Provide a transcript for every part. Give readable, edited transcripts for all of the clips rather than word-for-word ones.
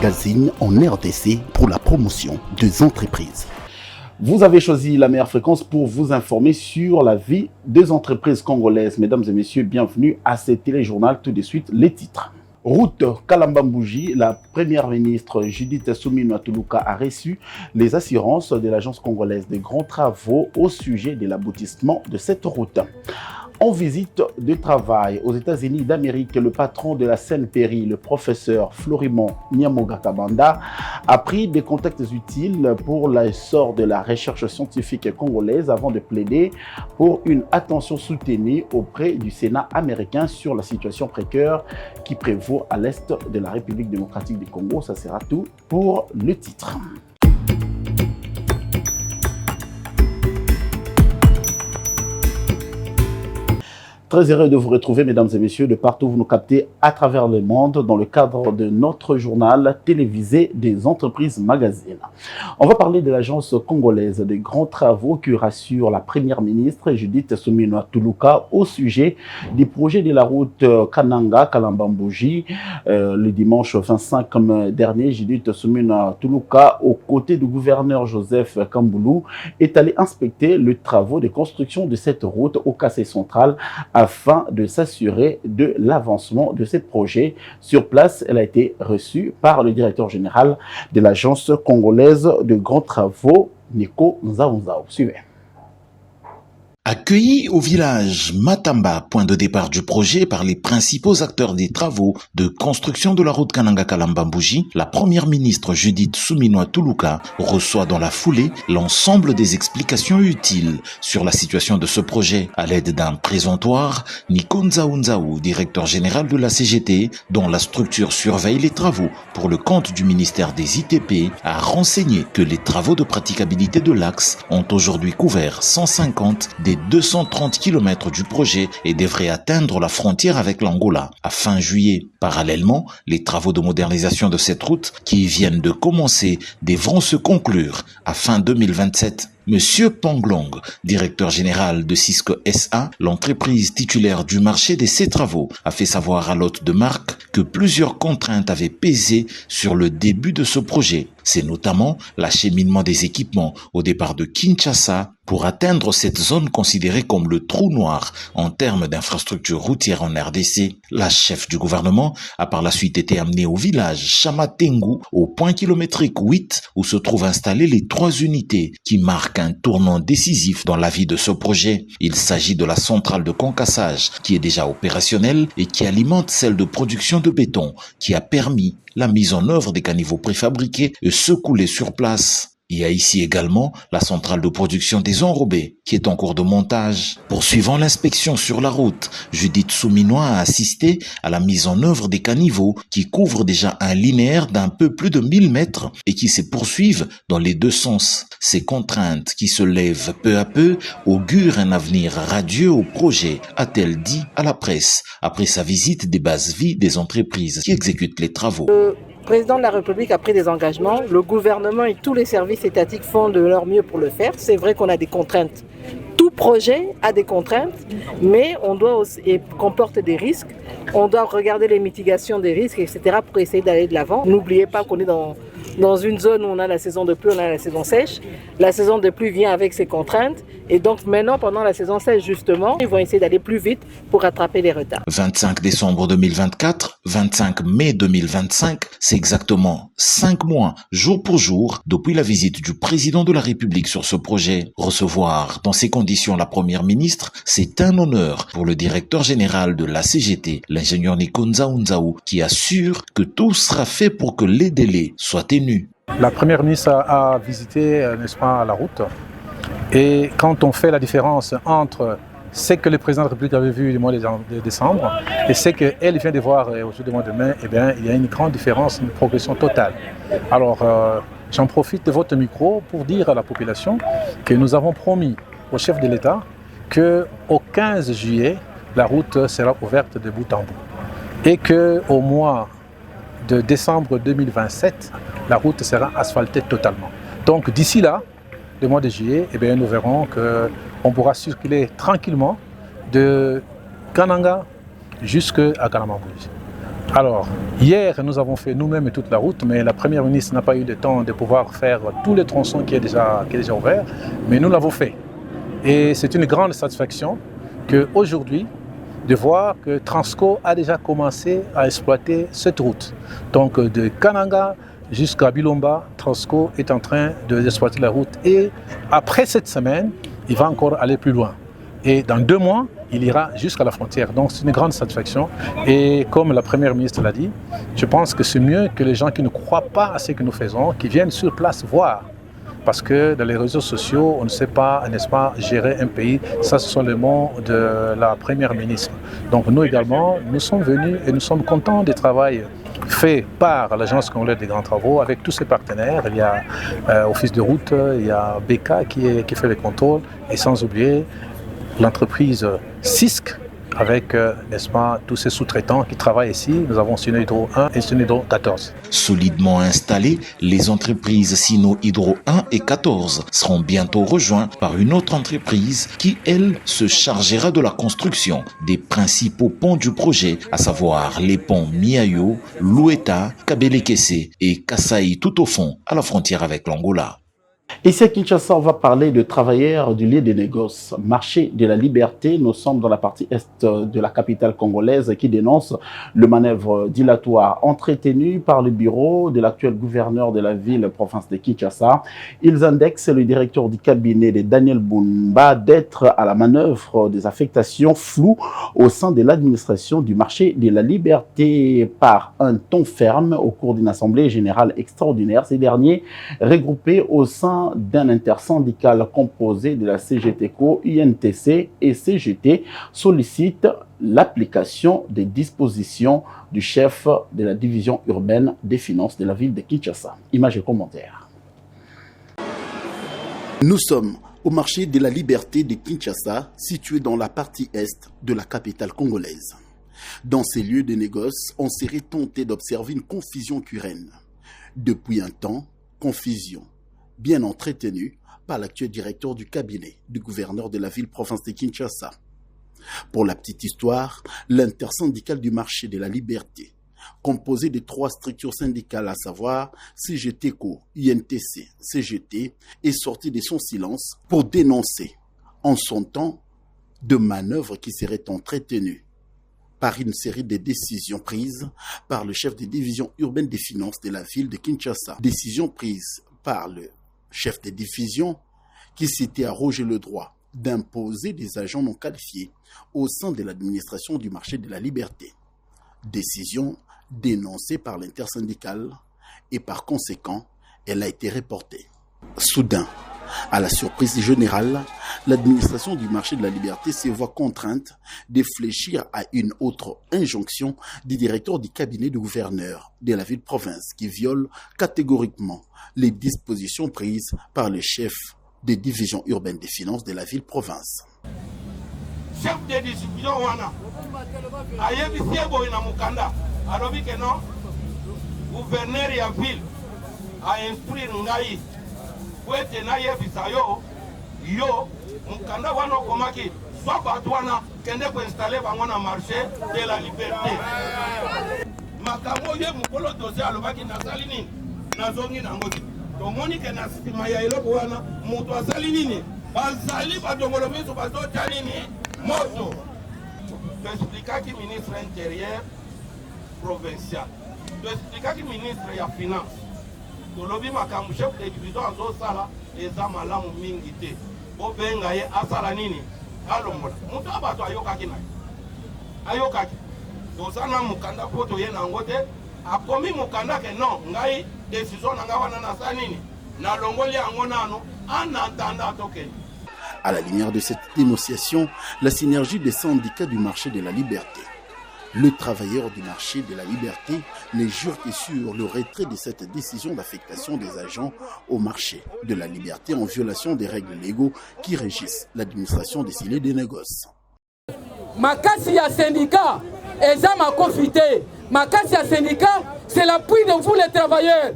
magazine en RDC pour la promotion des entreprises. Vous avez choisi la meilleure fréquence pour vous informer sur la vie des entreprises congolaises. Mesdames et messieurs, bienvenue à ce téléjournal. Tout de suite, les titres. Route Kalamba-Mbouji, la première ministre Judith Suminwa Tuluka a reçu les assurances de l'Agence congolaise des grands travaux au sujet de l'aboutissement de cette route. En visite de travail aux États-Unis d'Amérique, le patron de la CNPRI, le professeur Florimond Nyamogakabanda, a pris des contacts utiles pour l'essor de la recherche scientifique congolaise avant de plaider pour une attention soutenue auprès du Sénat américain sur la situation précaire qui prévaut à l'est de la République démocratique du Congo. Ça sera tout pour le titre. Très heureux de vous retrouver, mesdames et messieurs, de partout où vous nous captez à travers le monde dans le cadre de notre journal télévisé des entreprises magazines. On va parler de l'agence congolaise des grands travaux qui rassure la première ministre Judith Suminwa Tuluka au sujet des projets de la route Kananga-Kalamba-Mbouji. Le dimanche 25 mai dernier, Judith Suminwa Tuluka, aux côtés du gouverneur Joseph Kamboulou, est allé inspecter les travaux de construction de cette route au Kassai central afin de s'assurer de l'avancement de ces projets. Sur place, elle a été reçue par le directeur général de l'agence congolaise de grands travaux, Nico Nzaounzao. Suivez. Accueilli au village Matamba, point de départ du projet par les principaux acteurs des travaux de construction de la route Kananga-Kalamba-Mbouji, la première ministre Judith Suminwa Tuluka reçoit dans la foulée l'ensemble des explications utiles sur la situation de ce projet à l'aide d'un présentoir. Nico Nzaounzao, directeur général de la CGT, dont la structure surveille les travaux pour le compte du ministère des ITP, a renseigné que les travaux de praticabilité de l'axe ont aujourd'hui couvert 150 des 230 km du projet et devrait atteindre la frontière avec l'Angola à fin juillet. Parallèlement, les travaux de modernisation de cette route qui viennent de commencer devront se conclure à fin 2027. Monsieur Panglong, directeur général de Cisco SA, l'entreprise titulaire du marché de ces travaux, a fait savoir à l'hôte de marque que plusieurs contraintes avaient pesé sur le début de ce projet. C'est notamment l'acheminement des équipements au départ de Kinshasa pour atteindre cette zone considérée comme le trou noir en termes d'infrastructures routières en RDC. La chef du gouvernement a par la suite été amenée au village Chamatengu, au point kilométrique 8, où se trouvent installées les 3 unités qui marquent un tournant décisif dans la vie de ce projet. Il s'agit de la centrale de concassage qui est déjà opérationnelle et qui alimente celle de production de béton qui a permis la mise en œuvre des caniveaux préfabriqués et secoulés sur place. Il y a ici également la centrale de production des enrobés qui est en cours de montage. Poursuivant l'inspection sur la route, Judith Suminwa a assisté à la mise en œuvre des caniveaux qui couvrent déjà un linéaire d'un peu plus de 1000 mètres et qui se poursuivent dans les deux sens. Ces contraintes qui se lèvent peu à peu augurent un avenir radieux au projet, a-t-elle dit à la presse après sa visite des bases vie des entreprises qui exécutent les travaux. Le président de la République a pris des engagements, le gouvernement et tous les services étatiques font de leur mieux pour le faire. C'est vrai qu'on a des contraintes. Tout projet a des contraintes, mais on doit aussi, et comporte des risques. On doit regarder les mitigations des risques, etc. pour essayer d'aller de l'avant. N'oubliez pas qu'on est dans une zone où on a la saison de pluie, on a la saison sèche. La saison de pluie vient avec ses contraintes. Et donc maintenant, pendant la saison sèche, justement, ils vont essayer d'aller plus vite pour rattraper les retards. 25 décembre 2024, 25 mai 2025, c'est exactement 5 mois, jour pour jour, depuis la visite du président de la République sur ce projet. Recevoir dans ces conditions la première ministre, c'est un honneur pour le directeur général de la CGT, l'ingénieur Nico Nzaounzao, qui assure que tout sera fait pour que les délais soient tenus. La première ministre a visité, n'est-ce pas, la route. Et quand on fait la différence entre ce que le président de la République avait vu le mois de décembre et ce qu'elle vient de voir aujourd'hui le mois de mai, eh bien, il y a une grande différence, une progression totale. Alors, j'en profite de votre micro pour dire à la population que nous avons promis au chef de l'État qu'au 15 juillet, la route sera ouverte de bout en bout. Et qu'au mois de décembre 2027, la route sera asphaltée totalement. Donc d'ici là, le mois de juillet, eh bien, nous verrons qu'on pourra circuler tranquillement de Kananga jusqu'à Kalamba-Mbouji. Alors, hier, nous avons fait nous-mêmes toute la route, mais la Première ministre n'a pas eu le temps de pouvoir faire tous les tronçons qui est déjà ouvert, mais nous l'avons fait. Et c'est une grande satisfaction qu'aujourd'hui, de voir que Transco a déjà commencé à exploiter cette route. Donc de Kananga jusqu'à Bilomba, Transco est en train d'exploiter la route. Et après cette semaine, il va encore aller plus loin. Et dans 2 mois, il ira jusqu'à la frontière. Donc c'est une grande satisfaction. Et comme la Première ministre l'a dit, je pense que c'est mieux que les gens qui ne croient pas à ce que nous faisons, qui viennent sur place voir. Parce que dans les réseaux sociaux, on ne sait pas, n'est-ce pas, gérer un pays. Ça, ce sont les mots de la Première ministre. Donc nous également, nous sommes venus et nous sommes contents du travail fait par l'Agence congolaise des grands travaux avec tous ses partenaires. Il y a Office de route, il y a BK qui fait les contrôles et sans oublier l'entreprise CISC avec, n'est-ce pas, tous ces sous-traitants qui travaillent ici. Nous avons Sino Hydro 1 et Sino Hydro 14. Solidement installées, les entreprises Sino Hydro 1 et 14 seront bientôt rejointes par une autre entreprise qui, elle, se chargera de la construction des principaux ponts du projet, à savoir les ponts Miayo, Loueta, Kabelekese et Kasai tout au fond, à la frontière avec l'Angola. Ici à Kinshasa, on va parler de travailleurs du lieu des négoces, marché de la liberté. Nous sommes dans la partie est de la capitale congolaise qui dénonce le manœuvre dilatoire entretenu par le bureau de l'actuel gouverneur de la ville, province de Kinshasa. Ils indexent le directeur du cabinet de Daniel Bumba d'être à la manœuvre des affectations floues au sein de l'administration du marché de la liberté par un ton ferme au cours d'une assemblée générale extraordinaire. Ces derniers regroupés au sein d'un intersyndical composé de la CGTCO, INTC et CGT sollicite l'application des dispositions du chef de la division urbaine des finances de la ville de Kinshasa. Images et commentaires. Nous sommes au marché de la liberté de Kinshasa, situé dans la partie est de la capitale congolaise. Dans ces lieux de négoce, on serait tenté d'observer une confusion curraine. Depuis un temps, confusion bien entretenu par l'actuel directeur du cabinet du gouverneur de la ville-province de Kinshasa. Pour la petite histoire, l'intersyndical du marché de la liberté, composé de 3 structures syndicales, à savoir CGTCO, INTC, CGT, est sorti de son silence pour dénoncer, en son temps, de manœuvres qui seraient entretenues par une série de décisions prises par le chef de division urbaine des finances de la ville de Kinshasa. Décisions prises par le chef de division qui s'était arrogé le droit d'imposer des agents non qualifiés au sein de l'administration du marché de la liberté. Décision dénoncée par l'intersyndicale et par conséquent, elle a été reportée. Soudain, à la surprise générale, l'administration du marché de la liberté se voit contrainte de fléchir à une autre injonction du directeur du cabinet du gouverneur de la ville-province qui viole catégoriquement les dispositions prises par le chef des divisions urbaines des finances de la ville-province. Chef de division wana ayebisi boyina mukanda alobi que non gouverneur ya ville a instruire ngai kwete na yebisa yo mukanda wana komaki soit bato wana kende ko installer bango na marché de la liberté makambo ye mukolo dossier alobaki nasali nini nazongi nango tomoni ke na sima ya eloko wana moto asali nini bazali badongolo miso bazotya nini moto toexplikaki ministre intérieur provincial toexplikaki ministre ya finance tolobi makambo chef de division azosala eza malamu mingi te bobenga ye asala nini alongola moto abato ayokaki naye ayokaki tosana mukanda po toye nango te akomi mukanda ke non ngai décision na ngai wana nasala nini nalongoli yango nano en attendant tokende. À la lumière de cette dénonciation, la synergie des syndicats du marché de la liberté. Le travailleur du marché de la liberté ne jure que sur le retrait de cette décision d'affectation des agents au marché de la liberté en violation des règles légaux qui régissent l'administration des scellés des négoces. Makasi ya syndicat, eza ma confité. Makasi ya syndicat, c'est l'appui de vous les travailleurs.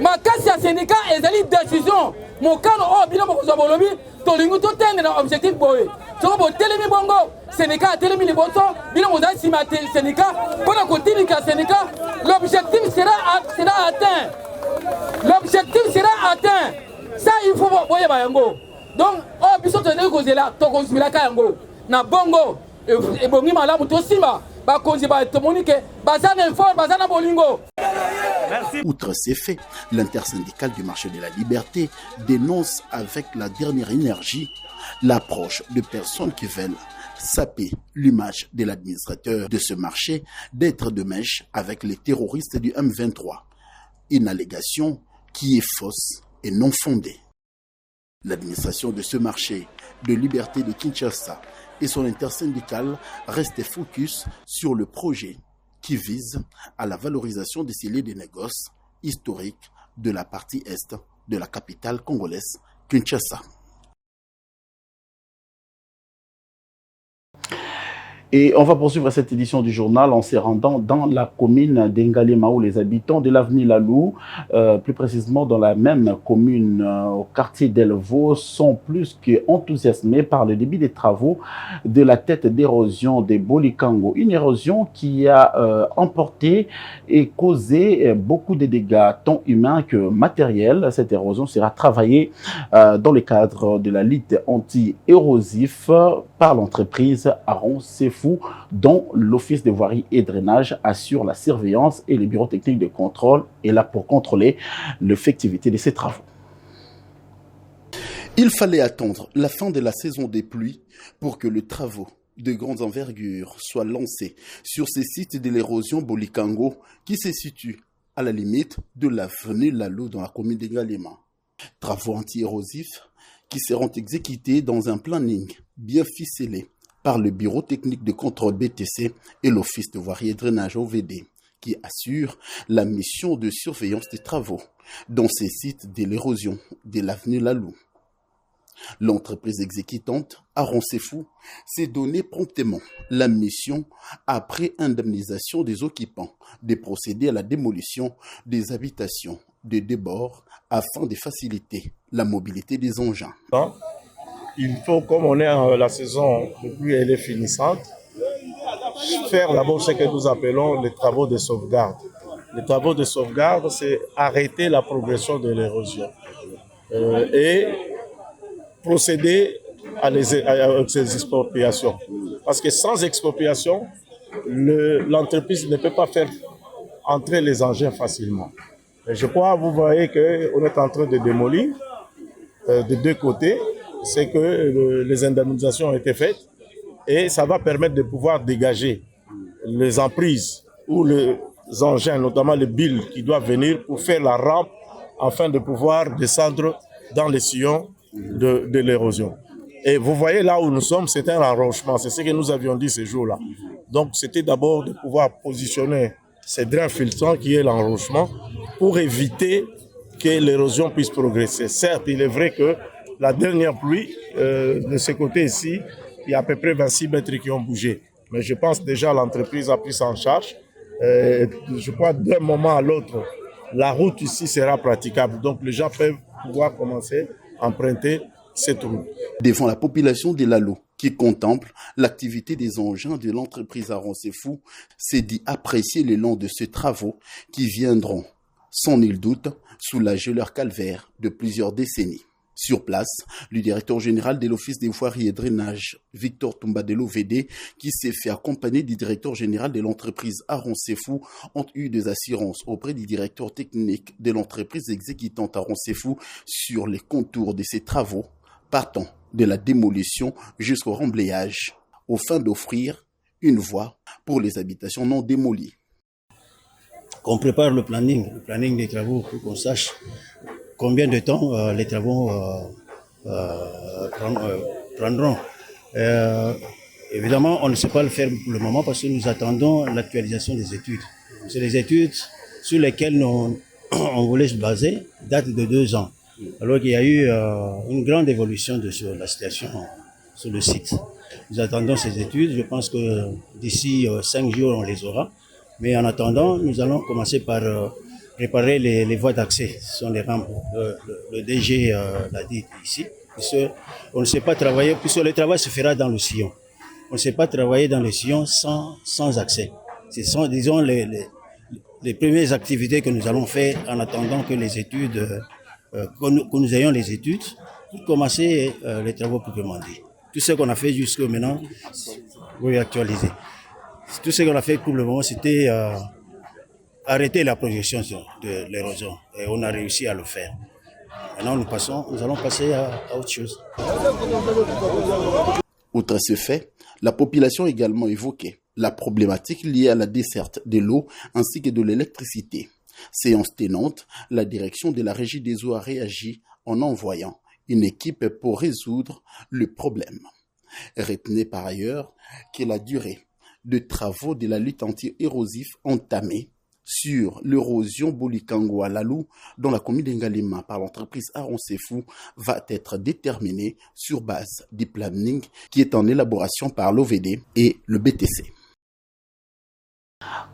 Makasi ya syndicat, ezali décision. Mokano o bilo mo kozabolobi, tolingu to tendre na objectif boye. soko botelemi bongo Sénégal atelemi liboso bino bozali nsima Sénégal mpona kotilika Sénégal l'objectif sera atteint. L'objectif sera atteint. Ça il faut boyeba yango. Donc oh biso tozali kozela tokozwilaka yango na bongo ebongi malamu tosimba bakonzi batomoni ke bazana effort bazana bolingo. Outre ces faits, l'intersyndicale du marché de la liberté dénonce avec la dernière énergie l'approche de personnes qui veulent saper l'image de l'administrateur de ce marché d'être de mèche avec les terroristes du M23. Une allégation qui est fausse et non fondée. L'administration de ce marché de liberté de Kinshasa et son intersyndicale restent focus sur le projet qui vise à la valorisation des scellés des négoces historiques de la partie est de la capitale congolaise, Kinshasa. Et on va poursuivre cette édition du journal en se rendant dans la commune d'Engalema où les habitants de l'avenue Lalou, plus précisément dans la même commune au quartier d'Elvo, sont plus qu'enthousiasmés par le début des travaux de la tête d'érosion des Bolikango. Une érosion qui a emporté et causé beaucoup de dégâts tant humains que matériels. Cette érosion sera travaillée dans le cadre de la lutte anti-érosif par l'entreprise Aron Sefou, dont l'Office de voirie et drainage assure la surveillance et le bureau technique de contrôle est là pour contrôler l'effectivité de ces travaux. Il fallait attendre la fin de la saison des pluies pour que les travaux de grande envergure soient lancés sur ces sites de l'érosion Bolikango qui se situent à la limite de l'avenue Lalou dans la commune d'Engalema. Travaux anti-érosifs qui seront exécutés dans un planning bien ficelé par le bureau technique de contrôle BTC et l'office de voirie et drainage OVD, qui assure la mission de surveillance des travaux dans ces sites de l'érosion de l'avenue Lalou. L'entreprise exécutante, Aron Sefou, s'est donné promptement la mission, après indemnisation des occupants, de procéder à la démolition des habitations de débord afin de faciliter la mobilité des engins. Il faut, comme on est à la saison de pluie, elle est finissante, faire d'abord ce que nous appelons les travaux de sauvegarde. Les travaux de sauvegarde, c'est arrêter la progression de l'érosion et procéder à ces expropriations. Parce que sans expropriation, l'entreprise ne peut pas faire entrer les engins facilement. Et je crois, vous voyez qu'on est en train de démolir de deux côtés. C'est que les indemnisations ont été faites et ça va permettre de pouvoir dégager les emprises ou les engins, notamment les billes qui doivent venir pour faire la rampe afin de pouvoir descendre dans les sillons de l'érosion. Et vous voyez là où nous sommes, c'est un enrochement, c'est ce que nous avions dit ces jours-là. Donc c'était d'abord de pouvoir positionner ces drains filtrants qui est l'enrochement pour éviter que l'érosion puisse progresser. Certes, il est vrai que la dernière pluie, de ce côté ici, il y a à peu près 26 mètres qui ont bougé. Mais je pense déjà l'entreprise a pris ça en charge. Je crois d'un moment à l'autre, la route ici sera praticable. Donc les gens peuvent pouvoir commencer à emprunter cette route. Devant la population de Lalou, qui contemple l'activité des engins de l'entreprise Aron Sefou, s'est dit apprécier le long de ces travaux qui viendront, sans nul doute, soulager leur calvaire de plusieurs décennies. Sur place, le directeur général de l'Office des voiries et drainage, Victor Toumba de l'OVD, qui s'est fait accompagner du directeur général de l'entreprise Aron Sefou, ont eu des assurances auprès du directeur technique de l'entreprise exécutante Aron Sefou sur les contours de ces travaux, partant de la démolition jusqu'au remblayage, aux fins d'offrir une voie pour les habitations non démolies. Qu'on prépare le planning des travaux pour qu'on sache combien de temps les travaux prendront. Évidemment, on ne sait pas le faire pour le moment parce que nous attendons l'actualisation des études. C'est les études sur lesquelles on voulait se baser, datent de 2 ans. Alors qu'il y a eu une grande évolution de la situation sur le site. Nous attendons ces études. Je pense que d'ici 5 jours, on les aura. Mais en attendant, nous allons commencer par préparer les voies d'accès. Ce sont les rampes. Le DG l'a dit ici. On ne sait pas travailler, puisque le travail se fera dans le sillon. On ne sait pas travailler dans le sillon sans accès. Ce sont, disons, les premières activités que nous allons faire en attendant que les études, que nous ayons les études, pour commencer les travaux proprement dit. Tout ce qu'on a fait jusqu'à maintenant, oui, actualiser. Tout ce qu'on a fait pour le moment, c'était arrêter la projection de l'érosion. Et on a réussi à le faire. Maintenant, nous allons passer à autre chose. Outre ce fait, la population a également évoqué la problématique liée à la desserte de l'eau ainsi que de l'électricité. Séance tenante, la direction de la Régie des eaux a réagi en envoyant une équipe pour résoudre le problème. Retenez par ailleurs que la durée de travaux de la lutte anti-érosif entamée sur l'érosion Bolikango à Lalou dans la commune d'Engalema par l'entreprise Aron Sefou va être déterminée sur base du planning qui est en élaboration par l'OVD et le BTC.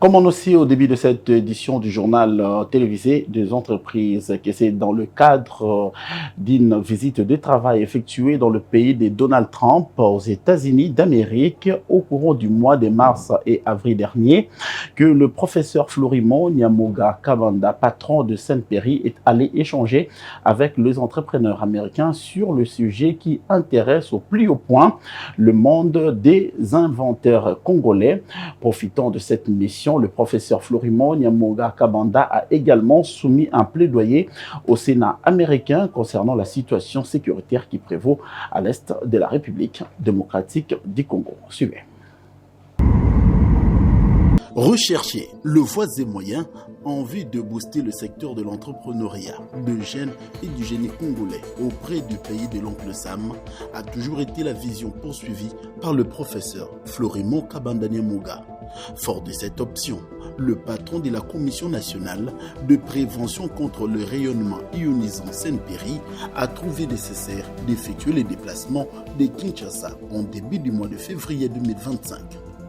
Comme on aussi au début de cette édition du journal télévisé des entreprises, que c'est dans le cadre d'une visite de travail effectuée dans le pays de Donald Trump aux États-Unis d'Amérique au courant du mois de mars et avril dernier, que le professeur Florimond Nyamoga Kabanda, patron de Saint-Péry, est allé échanger avec les entrepreneurs américains sur le sujet qui intéresse au plus haut point le monde des inventeurs congolais. Profitant de cette mission, le professeur Florimond Nyamoga Kabanda a également soumis un plaidoyer au Sénat américain concernant la situation sécuritaire qui prévaut à l'est de la République démocratique du Congo. Suivez. Rechercher le voies et moyens en vue de booster le secteur de l'entrepreneuriat, de jeunes et du génie congolais auprès du pays de l'oncle Sam a toujours été la vision poursuivie par le professeur Florimond Kabanda Nyamoga. Fort de cette option, le patron de la Commission nationale de prévention contre le rayonnement ionisant Saint-Péry a trouvé nécessaire d'effectuer les déplacements de Kinshasa en début du mois de février 2025.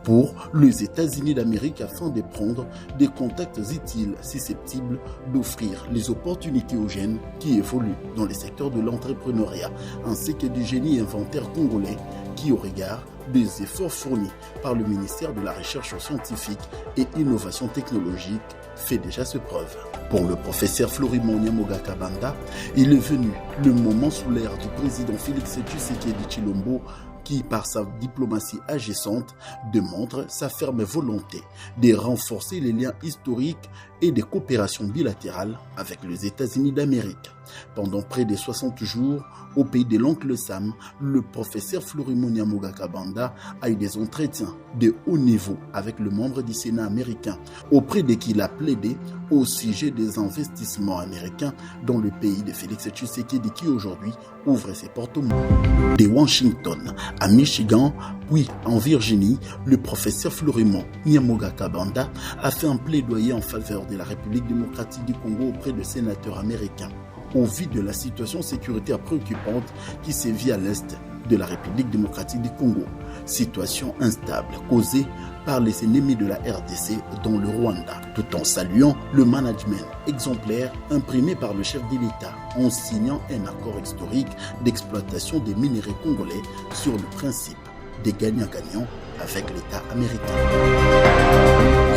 Pour les États-Unis d'Amérique afin de prendre des contacts utiles susceptibles d'offrir les opportunités aux jeunes qui évoluent dans les secteurs de l'entrepreneuriat ainsi que du génie inventaire congolais qui, au regard des efforts fournis par le ministère de la Recherche scientifique et Innovation technologique, fait déjà ses preuves. Pour le professeur Florimond Nyamoga Kabanda, il est venu le moment sous l'ère du président Félix Tshisekedi Tshilombo qui, par sa diplomatie agissante, démontre sa ferme volonté de renforcer les liens historiques et des coopérations bilatérales avec les États-Unis d'Amérique. Pendant près de 60 jours, au pays de l'oncle Sam, le professeur Florimond Nyamoga Kabanda a eu des entretiens de haut niveau avec le membre du Sénat américain, auprès de qui il a plaidé au sujet des investissements américains dans le pays de Félix Tshisekedi qui aujourd'hui ouvre ses portes au monde. De Washington à Michigan, puis en Virginie, le professeur Florimond Nyamoga Kabanda a fait un plaidoyer en faveur de la République démocratique du Congo auprès de sénateurs américains, au vu de la situation sécuritaire préoccupante qui sévit à l'est de la République démocratique du Congo. Situation instable causée par les ennemis de la RDC dans le Rwanda, tout en saluant le management exemplaire imprimé par le chef de l'État en signant un accord historique d'exploitation des minéraux congolais sur le principe des gagnants-gagnants avec l'État américain.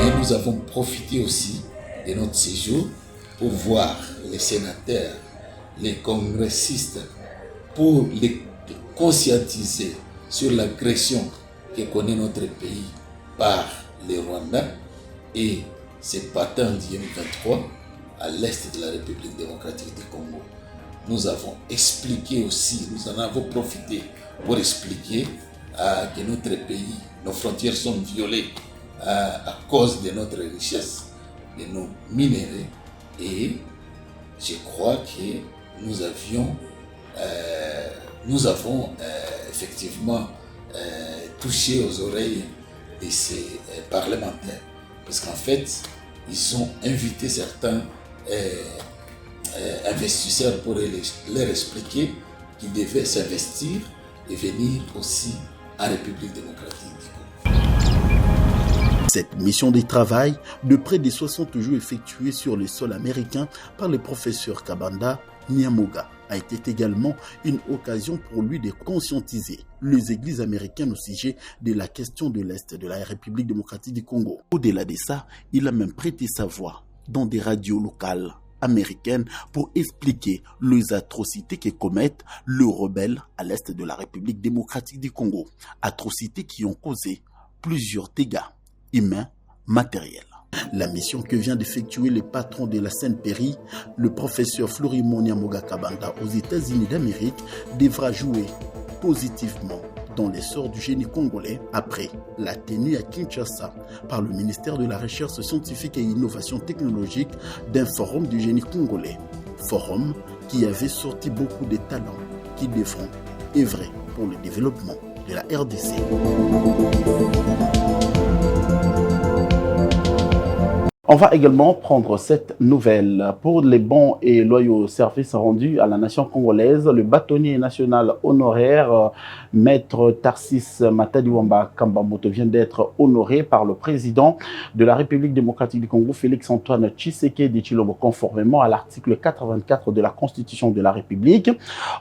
Et nous avons profité aussi de notre séjour pour voir les sénateurs, les congressistes, pour les conscientiser sur l'agression que connaît notre pays par les Rwandais et ses patins du M23 à l'est de la République démocratique du Congo. Nous avons expliqué aussi, nous en avons profité pour expliquer que notre pays, nos frontières sont violées à cause de notre richesse, de nos minéraux, et je crois que nous avons effectivement touché aux oreilles de ces parlementaires, parce qu'en fait, ils ont invité certains investisseurs pour leur expliquer qu'ils devaient s'investir et venir aussi en République démocratique du Congo. Cette mission de travail de près de 60 jours effectuée sur le sol américain par le professeur Kabanda Nyamoga a été également une occasion pour lui de conscientiser les églises américaines au sujet de la question de l'Est de la République démocratique du Congo. Au-delà de ça, il a même prêté sa voix dans des radios locales américaines pour expliquer les atrocités que commettent les rebelles à l'Est de la République démocratique du Congo. Atrocités qui ont causé plusieurs dégâts humains, matériels. La mission que vient d'effectuer le patron de la Sainte-Péri, le professeur Florimon Nyamoga Kabanda aux États-Unis d'Amérique, devra jouer positivement dans l'essor du génie congolais après la tenue à Kinshasa par le ministère de la Recherche scientifique et Innovation technologique d'un forum du génie congolais. Forum qui avait sorti beaucoup de talents qui devront œuvrer pour le développement de la RDC. On va également prendre cette nouvelle. Pour les bons et loyaux services rendus à la nation congolaise, le bâtonnier national honoraire, Maître Tarsis Matadiwamba Kambamoto, vient d'être honoré par le président de la République démocratique du Congo, Félix-Antoine Tshisekedi Tshilombo, conformément à l'article 84 de la Constitution de la République.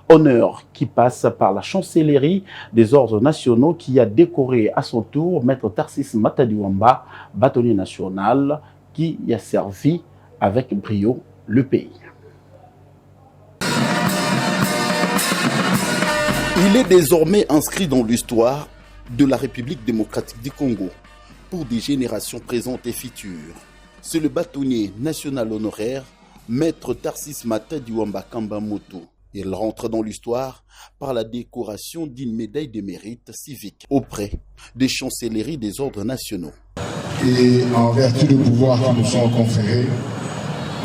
Honneur qui passe par la chancellerie des ordres nationaux qui a décoré à son tour Maître Tarsis Matadiwamba, bâtonnier national, qui a servi avec brio le pays. Il est désormais inscrit dans l'histoire de la République démocratique du Congo pour des générations présentes et futures. C'est le bâtonnier national honoraire, Maître Tarsis Matadiwamba Kambamoto. Il rentre dans l'histoire par la décoration d'une médaille de mérite civique auprès des chancelleries des ordres nationaux. Et en vertu du pouvoir qui nous sont conférés,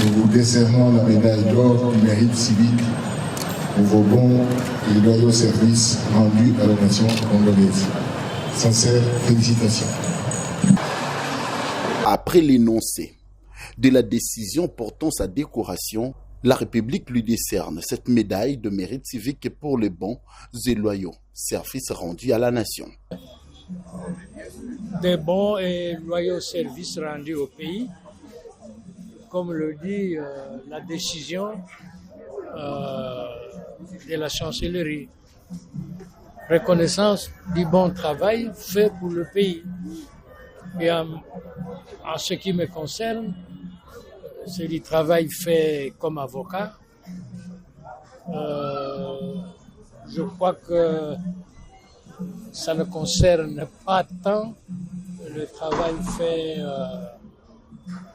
nous vous décernons la médaille d'or du mérite civique pour vos bons et loyaux services rendus à la nation congolaise. Sincères félicitations. Après l'énoncé de la décision portant sa décoration, la République lui décerne cette médaille de mérite civique pour les bons et loyaux services rendus à la nation. Des bons et loyaux services rendus au pays, comme le dit la décision de la chancellerie. Reconnaissance du bon travail fait pour le pays. Et en ce qui me concerne, c'est du travail fait comme avocat. Je crois que ça ne concerne pas tant le travail fait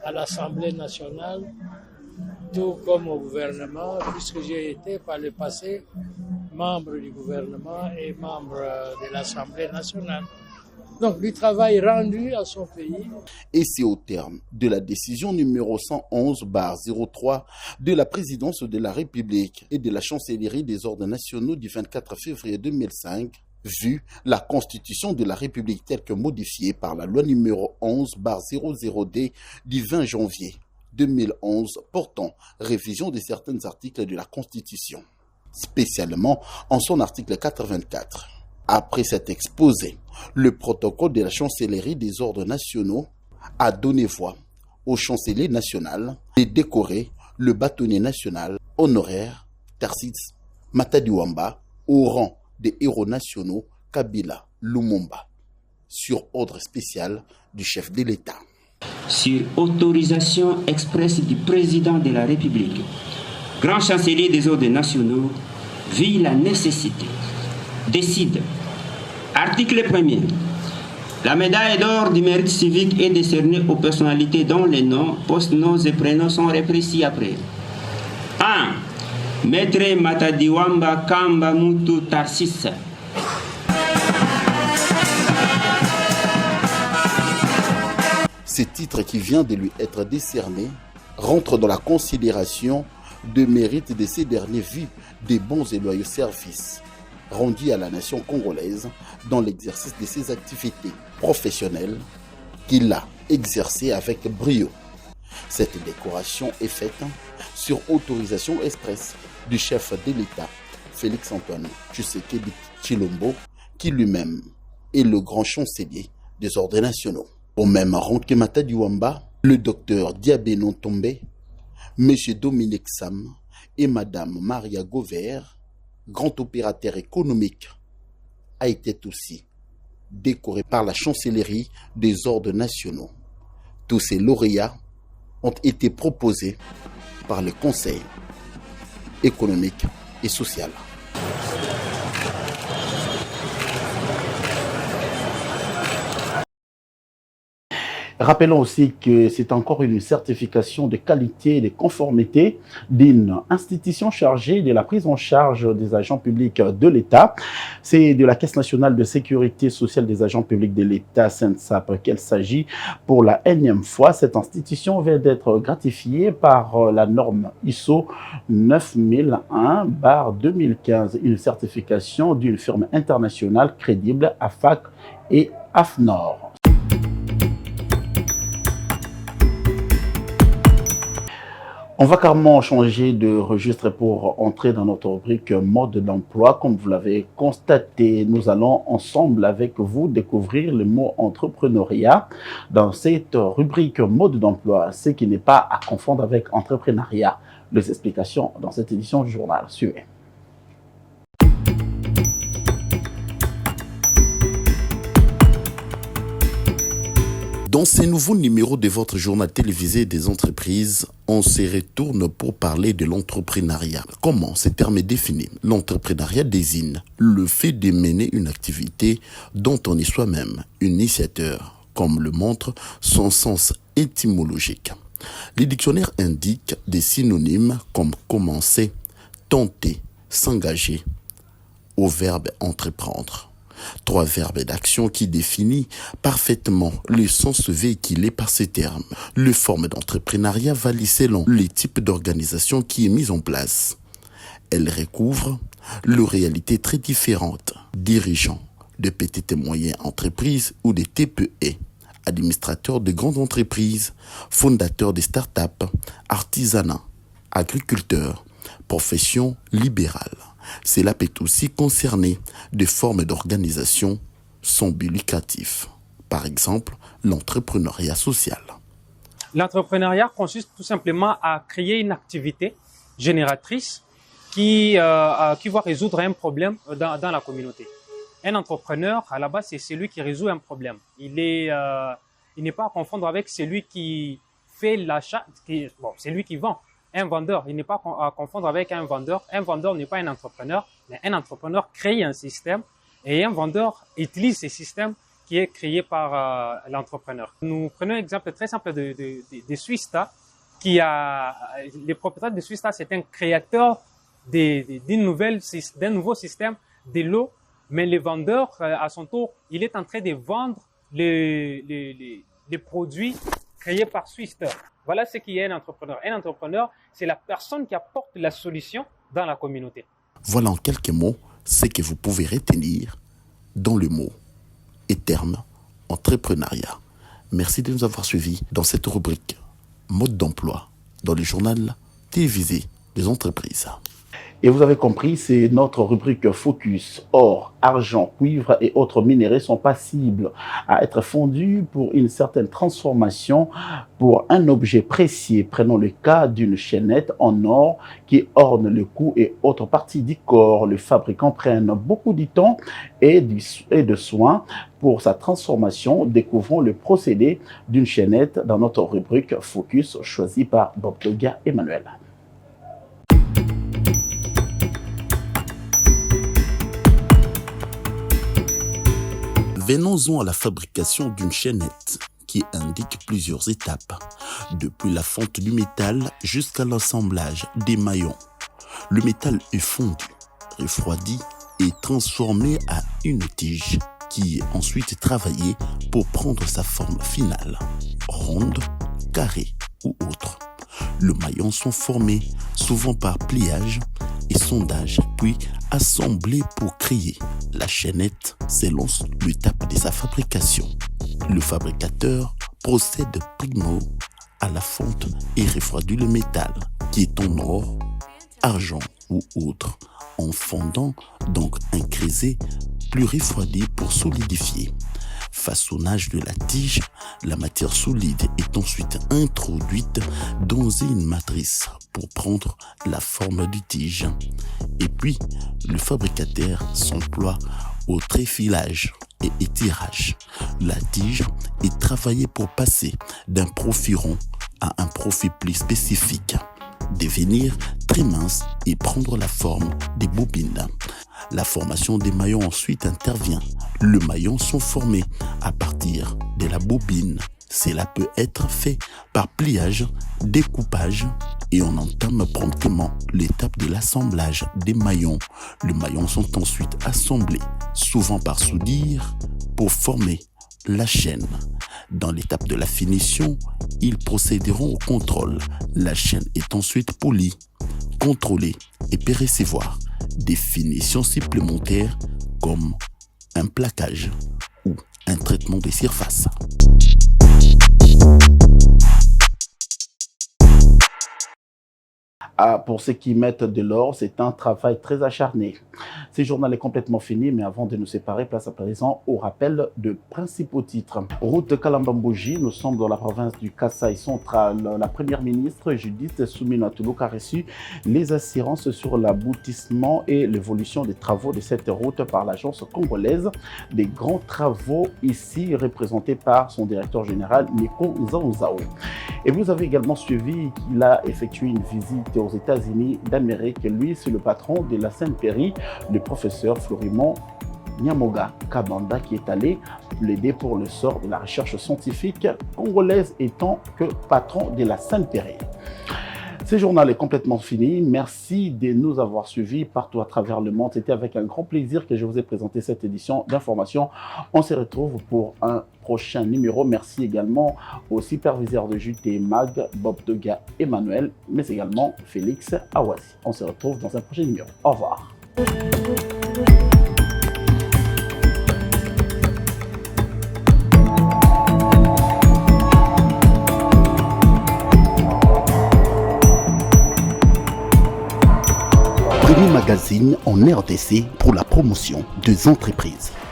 à l'Assemblée nationale, tout comme au gouvernement, puisque j'ai été par le passé membre du gouvernement et membre de l'Assemblée nationale. Donc, du travail rendu à son pays. Et c'est au terme de la décision numéro 111/03 de la présidence de la République et de la chancellerie des ordres nationaux du 24 février 2005, vu la Constitution de la République telle que modifiée par la loi numéro 11/00D du 20 janvier 2011 portant révision de certains articles de la Constitution, spécialement en son article 84. Après cet exposé, le protocole de la chancellerie des ordres nationaux a donné voix au chancelier national et décoré le bâtonnier national honoraire Tarsis Matadiwamba au rang des héros nationaux Kabila Lumumba, sur ordre spécial du chef de l'État. Sur autorisation expresse du président de la République, grand chancelier des ordres nationaux, vit la nécessité, décide. Article 1er. La médaille d'or du mérite civique est décernée aux personnalités dont les noms, post-noms et prénoms sont repris ci-après. 1. Maître Matadiwamba Kambamoto Tarsis. Ce titre qui vient de lui être décerné rentre dans la considération de mérite de ces derniers vu des bons et loyaux services rendus à la nation congolaise dans l'exercice de ses activités professionnelles qu'il a exercées avec brio. Cette décoration est faite sur autorisation expresse du chef de l'État, Félix-Antoine Tshisekedi Tshilombo, qui lui-même est le grand chancelier des ordres nationaux. Au même rang que Matadiwamba, le docteur Diabé Nontombe, M. Dominique Sam et Madame Maria Gover, grand opérateur économique, a été aussi décoré par la chancellerie des ordres nationaux. Tous ces lauréats ont été proposés par le Conseil économique et social. Rappelons aussi que c'est encore une certification de qualité et de conformité d'une institution chargée de la prise en charge des agents publics de l'État. C'est de la Caisse nationale de sécurité sociale des agents publics de l'État, CNSAP, qu'il s'agit pour la énième fois. Cette institution vient d'être gratifiée par la norme ISO 9001/2015, une certification d'une firme internationale crédible, AFAC et AFNOR. On va carrément changer de registre pour entrer dans notre rubrique mode d'emploi. Comme vous l'avez constaté, nous allons ensemble avec vous découvrir le mot entrepreneuriat dans cette rubrique mode d'emploi, ce qui n'est pas à confondre avec entrepreneuriat. Les explications dans cette édition du journal. Suivez. Dans ce nouveau numéro de votre journal télévisé des entreprises, on se retourne pour parler de l'entrepreneuriat. Comment ce terme est défini? L'entrepreneuriat désigne le fait de mener une activité dont on est soi-même initiateur, comme le montre son sens étymologique. Les dictionnaires indiquent des synonymes comme commencer, tenter, s'engager, au verbe entreprendre. 3 verbes d'action qui définissent parfaitement le sens véhiculé par ces termes. Le forme d'entrepreneuriat varie selon le type d'organisation qui est mise en place. Elle recouvre les réalités très différentes. Dirigeants de petites et moyennes entreprises ou des TPE, administrateurs de grandes entreprises, fondateurs de start-up, artisanat, agriculteurs, professions libérales. Cela peut aussi concerner des formes d'organisation sans but lucratif. Par exemple, l'entrepreneuriat social. L'entrepreneuriat consiste tout simplement à créer une activité génératrice qui va résoudre un problème dans la communauté. Un entrepreneur, à la base, c'est celui qui résout un problème. Il n'est pas à confondre avec celui qui fait l'achat, c'est lui qui vend. Un vendeur, il n'est pas à confondre avec un vendeur. Un vendeur n'est pas un entrepreneur, mais un entrepreneur crée un système et un vendeur utilise ce système qui est créé par l'entrepreneur. Nous prenons un exemple très simple de Swista, le propriétaire de Swista, c'est un créateur d'un nouveau système de l'eau, mais le vendeur, à son tour, il est en train de vendre les produits créés par Swista. Voilà ce qui est un entrepreneur. Un entrepreneur, c'est la personne qui apporte la solution dans la communauté. Voilà en quelques mots ce que vous pouvez retenir dans le mot et terme entrepreneuriat. Merci de nous avoir suivis dans cette rubrique mode d'emploi dans le journal télévisé des entreprises. Et vous avez compris, c'est notre rubrique Focus. Or, argent, cuivre et autres minéraux sont passibles à être fondus pour une certaine transformation pour un objet précis. Prenons le cas d'une chaînette en or qui orne le cou et autres parties du corps. Le fabricant prend beaucoup de temps et de soins pour sa transformation. Découvrons le procédé d'une chaînette dans notre rubrique Focus choisie par Bob Doga Emmanuel. Venons-en à la fabrication d'une chaînette qui indique plusieurs étapes, depuis la fonte du métal jusqu'à l'assemblage des maillons. Le métal est fondu, refroidi et transformé à une tige qui est ensuite travaillée pour prendre sa forme finale, ronde, carrée ou autre. Les maillons sont formés souvent par pliage et sondage, puis assemblés pour créer la chaînette selon l'étape de sa fabrication. Le fabricateur procède primo à la fonte et refroidit le métal, qui est en or, argent ou autre, en fondant donc un creuset plus refroidi pour solidifier. façonnage de la tige, la matière solide est ensuite introduite dans une matrice pour prendre la forme du tige. Et puis, le fabricateur s'emploie au tréfilage et étirage. La tige est travaillée pour passer d'un profil rond à un profil plus spécifique, devenir très mince et prendre la forme des bobines. La formation des maillons ensuite intervient. Les maillons sont formés à partir de la bobine. Cela peut être fait par pliage, découpage et on entame promptement l'étape de l'assemblage des maillons. Les maillons sont ensuite assemblés, souvent par soudure, pour former la chaîne. Dans l'étape de la finition, ils procéderont au contrôle. La chaîne est ensuite polie, contrôlée et peut recevoir des finitions supplémentaires comme un plaquage ou un traitement des surfaces. Pour ceux qui mettent de l'or, c'est un travail très acharné. Ce journal est complètement fini, mais avant de nous séparer, place à présent au rappel de principaux titres. Route Kalamba-Mbouji, nous sommes dans la province du Kasaï central. La première ministre Judith Suminwa Tuluka a reçu les assurances sur l'aboutissement et l'évolution des travaux de cette route par l'agence congolaise des grands travaux, ici représentée par son directeur général Nico Nzanzao. Et vous avez également suivi qu'il a effectué une visite aux États-Unis d'Amérique. Lui, c'est le patron de la Sainte-Péry, le professeur Florimond Nyamoga Kabanda, qui est allé plaider pour le sort de la recherche scientifique congolaise étant que patron de la Sainte-Péry. Ce journal est complètement fini. Merci de nous avoir suivis partout à travers le monde. C'était avec un grand plaisir que je vous ai présenté cette édition d'information. On se retrouve pour un prochain numéro. Merci également aux superviseurs de JT Mag, Bob Doga, Emmanuel, mais également Félix Awasi. On se retrouve dans un prochain numéro. Au revoir. Magazine en RDC pour la promotion des entreprises.